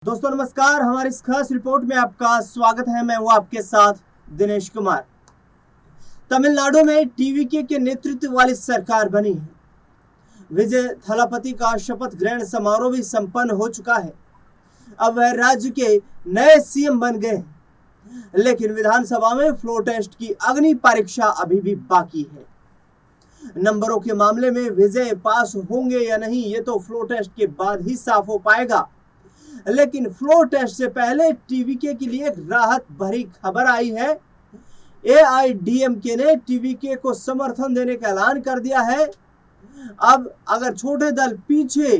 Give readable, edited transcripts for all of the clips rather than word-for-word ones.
दोस्तों नमस्कार, हमारी इस खास रिपोर्ट में आपका स्वागत है। मैं हूं आपके साथ दिनेश कुमार। तमिलनाडु में टीवीके के नेतृत्व वाली सरकार बनी है। विजय थलापति का शपथ ग्रहण समारोह भी संपन्न हो चुका है। अब वह राज्य के नए सीएम बन गए हैं, लेकिन विधानसभा में फ्लोर टेस्ट की अग्नि परीक्षा अभी भी बाकी है। नंबरों के मामले में विजय पास होंगे या नहीं, ये तो फ्लोर टेस्ट के बाद ही साफ हो पाएगा। लेकिन फ्लोर टेस्ट से पहले टीवीके के लिए एक राहत भरी खबर आई है। एआईडीएमके ने टीवीके को समर्थन देने का ऐलान कर दिया है। अब अगर छोटे दल पीछे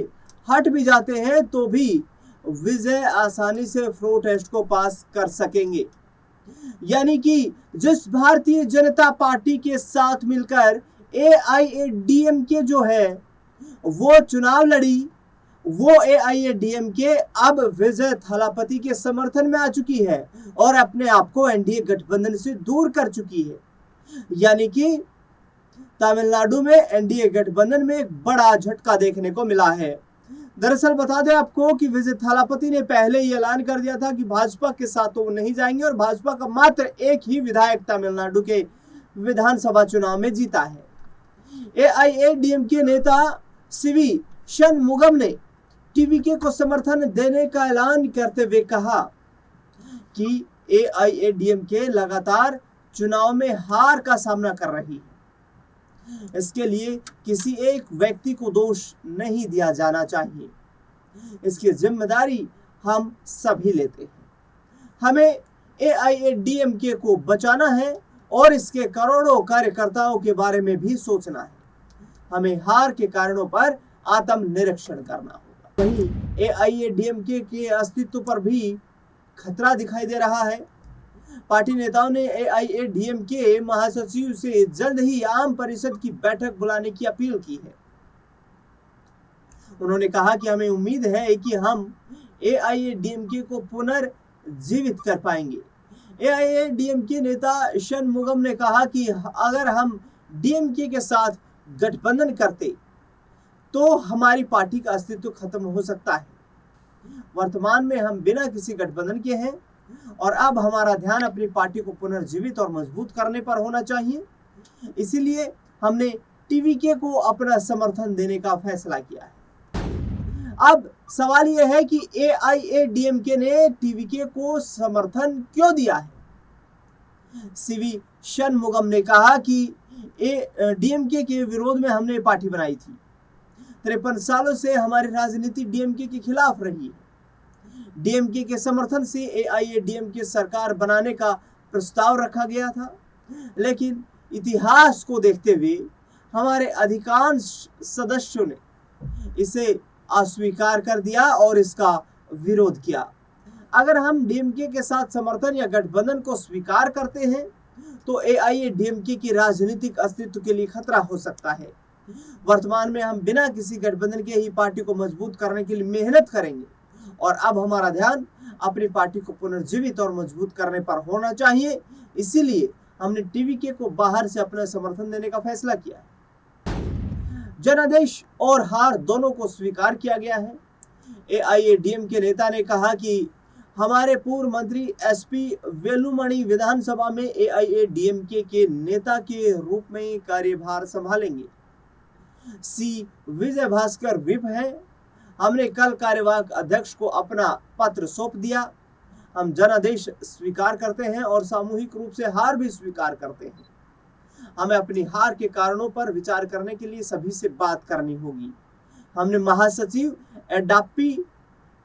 हट भी जाते हैं तो भी विजय आसानी से फ्लोर टेस्ट को पास कर सकेंगे। यानी कि जिस भारतीय जनता पार्टी के साथ मिलकर एआईएडीएमके जो है वो चुनाव लड़ी, वो एआईएडीएमके अब विजय थलापति के समर्थन में आ चुकी है और अपने आप को एनडीए गठबंधन से दूर कर चुकी है। यानी कि तमिलनाडु में एनडीए गठबंधन में एक बड़ा झटका देखने को मिला है। दरअसल बता दें आपको कि विजय थलापति ने पहले ही ऐलान कर दिया था कि भाजपा के साथ तो वो नहीं जाएंगे और भाजपा का मात्र एक ही विधायक तमिलनाडु के विधानसभा चुनाव में जीता है। एआईएडीएमके नेता सीवी शनमुगम ने टीवीके को समर्थन देने का ऐलान करते हुए कहा कि एआईएडीएमके लगातार चुनाव में हार का सामना कर रही है। इसके लिए किसी एक व्यक्ति को दोष नहीं दिया जाना चाहिए। इसकी जिम्मेदारी हम सभी लेते हैं। हमें एआईएडीएमके को बचाना है और इसके करोड़ों कार्यकर्ताओं के बारे में भी सोचना है। हमें हार के कारणों पर आत्मनिरीक्षण करना होगा। वहीं एआईएडीएमके के अस्तित्व पर भी खतरा दिखाई दे रहा है। पार्टी नेताओं ने एआईएडीएमके महासचिव से जल्द ही आम परिषद की बैठक बुलाने की अपील की है। उन्होंने कहा कि हमें उम्मीद है कि हम एआईएडीएमके को पुनर्जीवित कर पाएंगे। एआईएडीएमके नेता शनमुगम ने कहा कि अगर हम डीएमके के साथ गठबंधन करते तो हमारी पार्टी का अस्तित्व खत्म हो सकता है। वर्तमान में हम बिना किसी गठबंधन के हैं और अब हमारा ध्यान अपनी पार्टी को पुनर्जीवित और मजबूत करने पर होना चाहिए। इसीलिए हमने टीवीके को अपना समर्थन देने का फैसला किया है। अब सवाल यह है कि एआईएडीएमके ने टीवीके को समर्थन क्यों दिया है। सीवी शनमुगम ने कहा कि डीएमके के विरोध में हमने पार्टी बनाई थी। 53 सालों से हमारी राजनीति डीएमके के खिलाफ रही है। डीएमके के समर्थन से एआईएडीएमके सरकार बनाने का प्रस्ताव रखा गया था, लेकिन इतिहास को देखते हुए हमारे अधिकांश सदस्यों ने इसे अस्वीकार कर दिया और इसका विरोध किया। अगर हम डीएमके के साथ समर्थन या गठबंधन को स्वीकार करते हैं तो एआईएडीएमके की राजनीतिक अस्तित्व के लिए खतरा हो सकता है। वर्तमान में हम बिना किसी गठबंधन के ही पार्टी को मजबूत करने के लिए मेहनत करेंगे और अब हमारा ध्यान अपनी पार्टी को पुनर्जीवित और मजबूत करने पर होना चाहिए। इसीलिए हमने टीवीके को बाहर से अपना समर्थन देने का फैसला किया है। जनादेश और हार दोनों को स्वीकार किया गया है। एआईएडीएमके नेता ने कहा कि हमारे पूर्व मंत्री एसपी वेलुमणि विधानसभा में एआईएडीएमके के नेता के रूप में कार्यभार संभालेंगे। सी विजय भास्कर विप है। हमने कल कार्यवाहक अध्यक्ष को अपना पत्र सौंप दिया। हम जनादेश स्वीकार करते हैं और सामूहिक रूप से हार भी स्वीकार करते हैं। हमें अपनी हार के कारणों पर विचार करने के लिए सभी से बात करनी होगी। हमने महासचिव एडाप्पी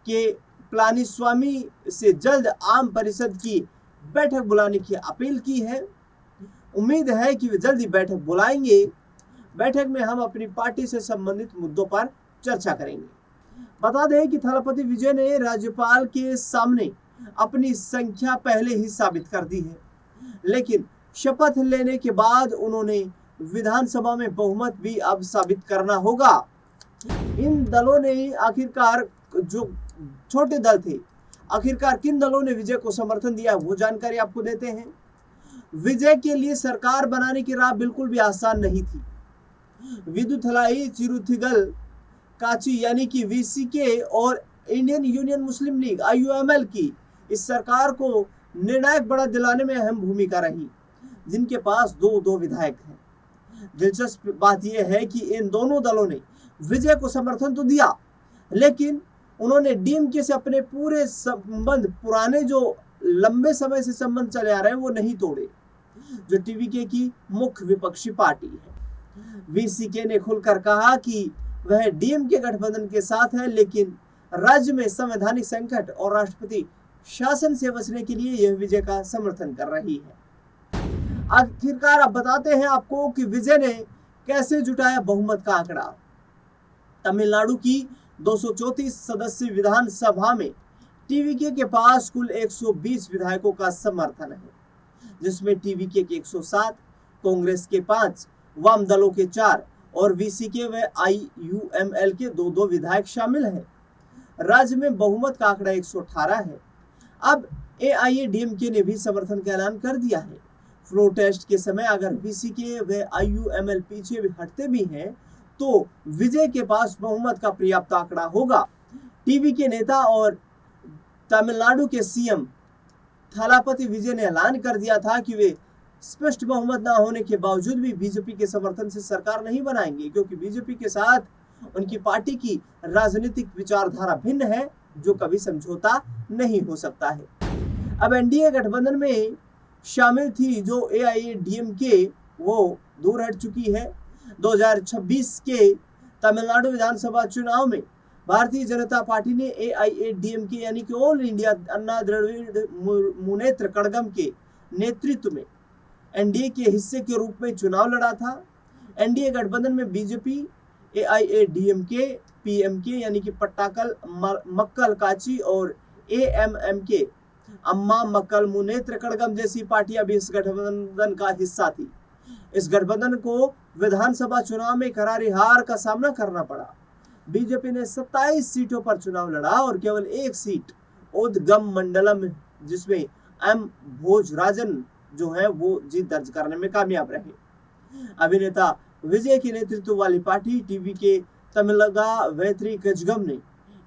के पलानीस्वामी से जल्द आम परिषद की बैठक बुलाने की अपील की है। उम्मीद है कि वे जल्दी बैठक बुलाएंगे। बैठक में हम अपनी पार्टी से संबंधित मुद्दों पर चर्चा करेंगे। बता दें कि थलापति विजय ने राज्यपाल के सामने अपनी संख्या पहले ही साबित कर दी है, लेकिन शपथ लेने के बाद उन्होंने विधानसभा में बहुमत भी अब साबित करना होगा। इन दलों ने आखिरकार, जो छोटे दल थे, आखिरकार किन दलों ने विजय को समर्थन दिया वो जानकारी आपको देते हैं। विजय के लिए सरकार बनाने की राह बिल्कुल भी आसान नहीं थी। विदुथलाई चिरुथिगल काची यानी कि वीसीके और इंडियन यूनियन मुस्लिम लीग IUML की इस सरकार को निर्णायक बढ़त दिलाने में अहम भूमिका रही, जिनके पास दो विधायक हैं। दिलचस्प बात यह है कि इन दोनों दलों ने विजय को समर्थन तो दिया, लेकिन उन्होंने DMK से अपने पूरे संबंध, पुराने जो लंबे समय से संबंध चले आ रहे हैं, वो नहीं तोड़े, जो TVK की मुख्य विपक्षी पार्टी है। VCK ने खुलकर कहा कि वह DMK गठबंधन के साथ है, लेकिन राज्य में संवैधानिक संकट और राष्ट्रपति शासन से बचने के लिए यह विजय का समर्थन कर रही है। आखिरकार अब बताते हैं आपको कि विजय ने कैसे जुटाया बहुमत का आंकड़ा। तमिलनाडु की 234 सदस्य विधानसभा में TVK के पास कुल 120 विधायकों का समर्थन है, जिसमें TVK के 107, कांग्रेस के 5, वाम दलों के 4 और VCK व IUML के 2 विधायक शामिल हैं। राज्य में बहुमत का आंकड़ा 118 है। अब AIADMK ने भी समर्थन का ऐलान कर दिया है। फ्लोर टेस्ट के समय अगर VCK व IUML पीछे भी हटते भी हैं, तो विजय के पास बहुमत का पर्याप्त आंकड़ा होगा। TVK नेता और तमिलनाडु के CM थलापति विजय ने ऐलान कर दिया था कि वे स्पष्ट बहुमत न होने के बावजूद भी बीजेपी के समर्थन से सरकार नहीं बनाएंगे, क्योंकि बीजेपी के साथ उनकी पार्टी की राजनीतिक विचारधारा भिन्न है, जो कभी समझौता नहीं हो सकता है। अब NDA गठबंधन में शामिल थी जो AIADMK, वो दूर हट चुकी है। 2026 के तमिलनाडु विधानसभा चुनाव में भारतीय जनता पार्टी ने AIADMK यानी कि ऑल इंडिया अन्ना द्रविड़ मुनेत्र कड़गम के नेतृत्व में NDA के हिस्से के रूप में चुनाव लड़ा था। NDA गठबंधन में बीजेपी, AIADMK, PMK यानी कि पट्टाकल मक्कल काची और AMMK अम्मा मक्कल मुनेत्र कड़गम जैसी पार्टियां भी इस गठबंधन का हिस्सा थी। इस गठबंधन को विधानसभा चुनाव में करारी हार का सामना करना पड़ा। बीजेपी ने 27 सीटों पर चुनाव लड़ा और केवल 1 सीट उदगम मंडलम, जिसमें M भोजराजन जो है वो जीत दर्ज करने में कामयाब रहे। अभिनेता विजय के नेतृत्व वाली पार्टी TVK तमिलगा वैथरी कजगम ने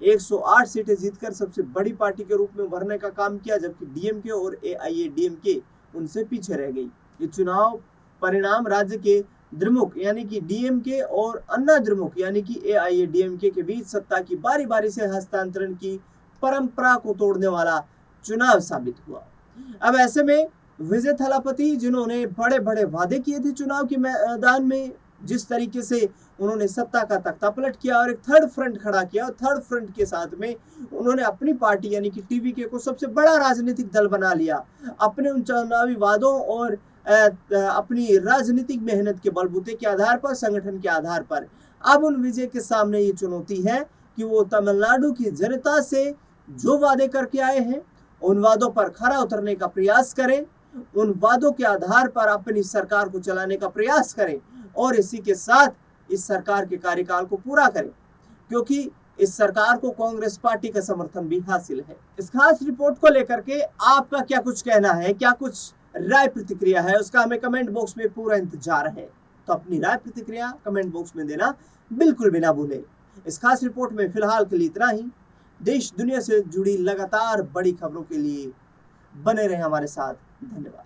108 सीटें जीतकर सबसे बड़ी पार्टी के रूप में उभरने का काम किया, जबकि DMK और AIADMK उनसे पीछे रह गई। ये चुनाव परिणाम राज्य के द्विमुख यानी कि DMK और अन्ना द्विमुख यानी कि AIADMK के बीच सत्ता की बारी बारी से हस्तांतरण की परंपरा को तोड़ने वाला चुनाव साबित हुआ। अब ऐसे में विजय थलापति, जिन्होंने बड़े बड़े वादे किए थे चुनाव के मैदान में, जिस तरीके से उन्होंने सत्ता का तख्ता पलट किया और एक थर्ड फ्रंट खड़ा किया, और थर्ड फ्रंट के साथ में उन्होंने अपनी पार्टी यानी कि TVK को सबसे बड़ा राजनीतिक दल बना लिया। अपने उन चुनावी वादों और अपनी राजनीतिक मेहनत के बलबूते के आधार पर, संगठन के आधार पर, अब उन विजय के सामने ये चुनौती है कि वो तमिलनाडु की जनता से जो वादे करके आए हैं उन वादों पर खरा उतरने का प्रयास करें, उन वादों के आधार पर अपनी सरकार को चलाने का प्रयास करें और इसी के साथ इस सरकार के कार्यकाल को पूरा करें, क्योंकि इस सरकार को कांग्रेस पार्टी का समर्थन भी हासिल है। इस खास रिपोर्ट को लेकर के आपका क्या कुछ कहना है, क्या कुछ राय प्रतिक्रिया है, उसका हमें कमेंट बॉक्स में पूरा इंतजार है। तो अपनी राय प्रतिक्रिया कमेंट बॉक्स में देना बिल्कुल भी ना भूलें। इस खास रिपोर्ट में फिलहाल के लिए इतना ही। देश दुनिया से जुड़ी लगातार बड़ी खबरों के लिए बने रहें हमारे साथ। धन्यवाद।